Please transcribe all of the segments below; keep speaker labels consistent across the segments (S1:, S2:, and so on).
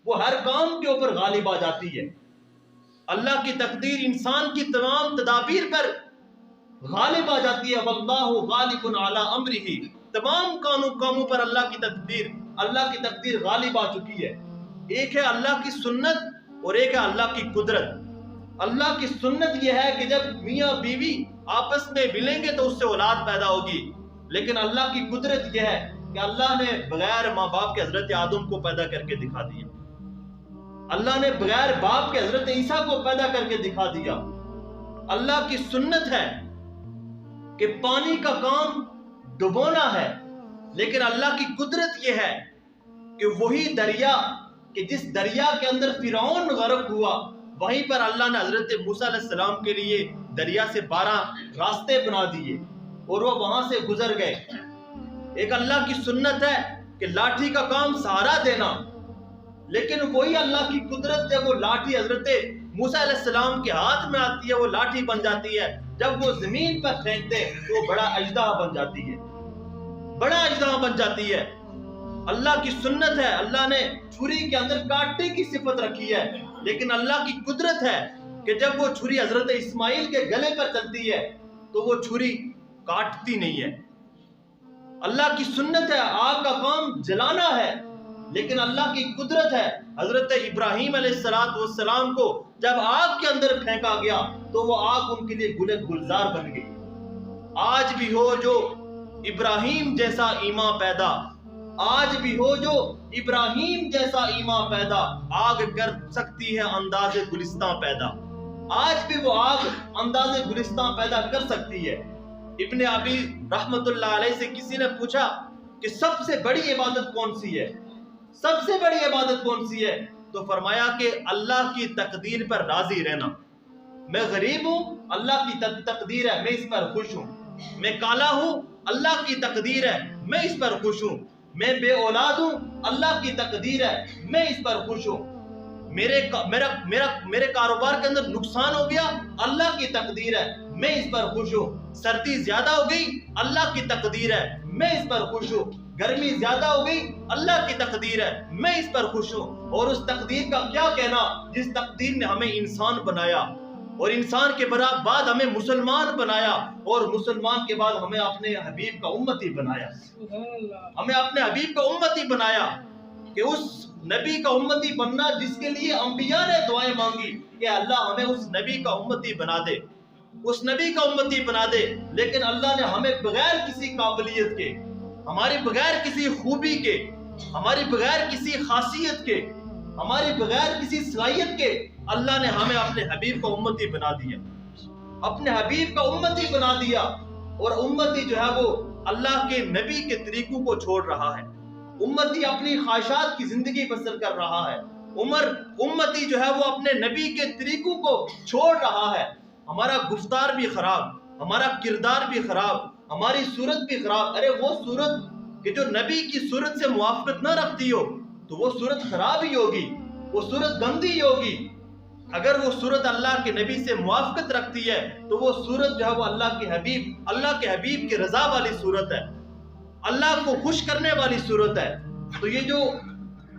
S1: وہ ہر کام کے اوپر غالب آ جاتی ہے۔ اللہ کی تقدیر انسان کی تمام تدابیر پر غالب آ جاتی ہے۔ واللہ غالب علی امرہ، تمام کاموں پر اللہ کی تقدیر غالب آ چکی ہے۔ ایک ہے اللہ کی سنت اور ایک ہے اللہ کی قدرت۔ اللہ کی سنت یہ ہے کہ جب میاں بیوی آپس میں ملیں گے تو اس سے اولاد پیدا ہوگی، لیکن اللہ کی قدرت یہ ہے کہ اللہ نے بغیر ماں باپ کے حضرت آدم کو پیدا کر کے دکھا دیا، اللہ نے بغیر باپ کے حضرت عیسیٰ کو پیدا کر کے دکھا دیا۔ اللہ کی سنت ہے کہ پانی کا کام ڈبونا ہے، لیکن اللہ کی قدرت یہ ہے کہ وہی دریا کہ جس دریا کے اندر فرعون غرق ہوا، وہیں پر اللہ نے حضرت موسیٰ علیہ السلام کے لیے دریا سے 12 راستے بنا دیے اور وہ وہاں سے گزر گئے۔ ایک اللہ کی سنت ہے کہ لاٹھی کا کام سہارا دینا، لیکن وہی اللہ کی قدرت ہے، وہ لاٹھی حضرت موسیٰ علیہ السلام کے ہاتھ میں آتی ہے، وہ لاٹھی بن جاتی ہے، جب وہ زمین پر پھینکتے تو وہ بڑا اژدہا بن جاتی ہے، بڑا اژدہا بن جاتی ہے۔ اللہ کی سنت ہے، اللہ نے چھری کے اندر کاٹنے کی صفت رکھی ہے، لیکن اللہ کی قدرت ہے کہ جب وہ چھری حضرت اسماعیل کے گلے پر چلتی ہے تو وہ چھری کاٹتی نہیں ہے۔ اللہ کی سنت ہے آگ کا کام جلانا ہے، لیکن اللہ کی قدرت ہے حضرت ابراہیم علیہ السلام کو جب آگ کے اندر پھینکا گیا تو وہ آگ ان کے لیے گلزار بن گئی۔ آج بھی ہو جو ابراہیم جیسا ایمان پیدا، آج بھی ہو جو ابراہیم جیسا ایمان پیدا، آگ کر سکتی ہے انداز گلستان پیدا۔ آج بھی وہ آگ انداز گلستان پیدا کر سکتی ہے۔ ابن ابی رحمت اللہ علیہ سے کسی نے پوچھا کہ سب سے بڑی عبادت کون سی ہے، سب سے بڑی عبادت کون سی ہے؟ تو فرمایا کہ اللہ کی تقدیر پر راضی رہنا۔ میں غریب ہوں، اللہ کی تقدیر ہے، میں اس پر خوش ہوں۔ میں کالا ہوں، اللہ کی تقدیر ہے، میں اس پر خوش ہوں۔ میں بے اولاد ہوں، اللہ کی تقدیر ہے، میں اس پر خوش ہوں۔ میرے کاروبار کے اندر نقصان ہو گیا، اللہ کی تقدیر ہے، میں اس پر خوش ہوں۔ سردی زیادہ ہو گئی، اللہ کی تقدیر ہے، میں اس پر خوش ہوں۔ گرمی زیادہ ہو گئی، اللہ کی تقدیر ہے، میں اس پر خوش ہوں۔ اور اس تقدیر کا کیا کہنا جس تقدیر نے ہمیں انسان بنایا، اور انسان کے بعد ہمیں مسلمان بنایا، اور مسلمان کے بعد ہمیں اپنے حبیب کا امتی بنایا، ہمیں اپنے حبیب کا امتی بنایا، کہ اس نبی کا امتی بننا جس کے لیے انبیاء نے دعائیں مانگی کہ اللہ ہمیں اس نبی کا امتی بنا دے، اس نبی کا امتی بنا دے۔ لیکن اللہ نے ہمیں بغیر کسی قابلیت کے، ہماری بغیر کسی خوبی کے، ہماری بغیر کسی خاصیت کے، ہماری بغیر کسی صلاحیت کے، اللہ نے ہمیں اپنے حبیب کا امتی بنا دیا، اپنے حبیب کا امتی بنا دیا۔ اور امتی جو ہے وہ اللہ کے نبی کے طریقوں کو چھوڑ رہا ہے، امتی اپنی خواہشات کی زندگی بسر کر رہا ہے، امتی جو ہے وہ اپنے نبی کے طریقوں کو چھوڑ رہا ہے۔ ہمارا گفتار بھی خراب، ہمارا کردار بھی خراب، ہماری صورت بھی خراب۔ ارے وہ صورت کہ جو نبی کی صورت سے موافقت نہ رکھتی ہو تو وہ صورت خراب ہی ہوگی، وہ صورت گندی ہی ہوگی۔ اگر وہ صورت اللہ کے نبی سے موافقت رکھتی ہے تو وہ صورت جو ہے وہ اللہ کے حبیب کی رضا والی صورت ہے، اللہ کو خوش کرنے والی صورت ہے۔ تو یہ جو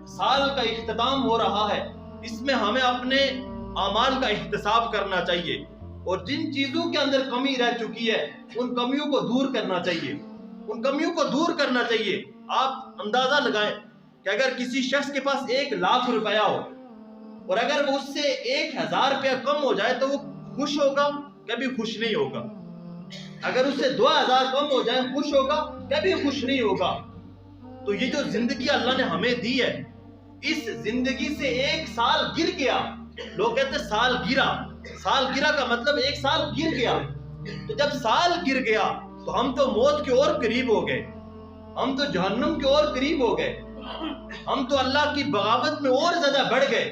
S1: سال کا اختتام ہو رہا ہے، اس میں ہمیں اپنے اعمال کا احتساب کرنا چاہیے، اور جن چیزوں کے اندر کمی رہ چکی ہے ان کمیوں کو دور کرنا چاہیے، ان کمیوں کو دور کرنا چاہیے۔ آپ اندازہ لگائیں کہ اگر کسی شخص کے پاس 1,00,000 روپیہ ہو اور اگر وہ اس سے 1,000 روپیہ کم ہو جائے تو وہ خوش ہوگا؟ کبھی خوش نہیں ہوگا۔ اگر اس سے 2,000 کم ہو جائے خوش ہوگا؟ کبھی خوش نہیں ہوگا۔ تو یہ جو زندگی اللہ نے ہمیں دی ہے، اس زندگی سے 1 سال گر گیا، لوگ کہتے ہیں سال گرا کا مطلب 1 سال گر گیا۔ تو جب سال گر گیا تو ہم تو موت کے اور قریب ہو گئے، ہم تو جہنم کے اور قریب ہو گئے، ہم تو اللہ کی بغاوت میں اور زیادہ بڑھ گئے،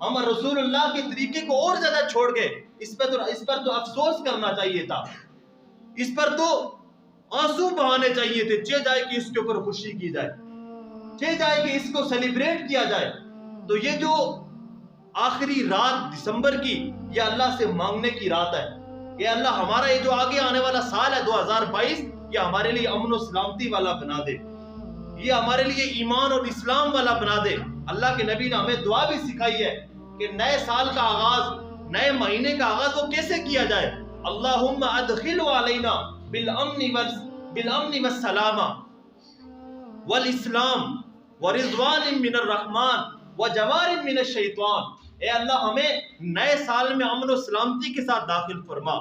S1: ہم رسول اللہ کے طریقے کو اور زیادہ چھوڑ گئے۔ اس پر تو افسوس کرنا چاہیے تھا، اس پر تو آنسو بہانے چاہیے تھے، چاہے جائے کہ اس کے اوپر خوشی کی جائے، چاہے جائے کہ اس کو سیلیبریٹ کیا جائے۔ تو یہ جو آخری رات دسمبر کی، یہ اللہ سے مانگنے کی رات ہے کہ اللہ ہمارا یہ جو آگے آنے والا سال ہے 2022، یہ ہمارے لیے امن و سلامتی والا بنا دے، یہ ہمارے لیے ایمان اور اسلام والا بنا دے، اللہ کے نبی نے ہمیں دعا بھی سکھائی ہے کہ نئے سال کا آغاز، نئے مہینے کا آغاز وہ کیسے کیا جائے. اللہم ادخل علینا بالامن والسلامہ والاسلام ورضوان من الرحمن وجوار من الشیطان. اے اللہ ہمیں نئے سال میں امن و سلامتی کے ساتھ داخل فرما،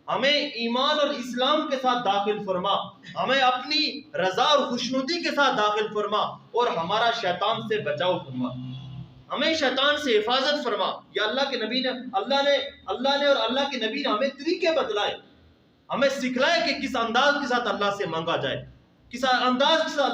S1: ہمیں ایمان اور اسلام کے ساتھ داخل فرما، ہمیں اپنی رضا اور خوشنودی کے ساتھ داخل فرما، اور ہمارا شیطان سے بچاؤ فرما، ہمیں شیطان سے حفاظت فرما. یا اللہ کے نبی نے اللہ نے اور اللہ کے نبی نے ہمیں طریقے بتلائے، ہمیں سکھلائے کہ کس انداز کے ساتھ اللہ سے مانگا جائے، کس انداز کے ساتھ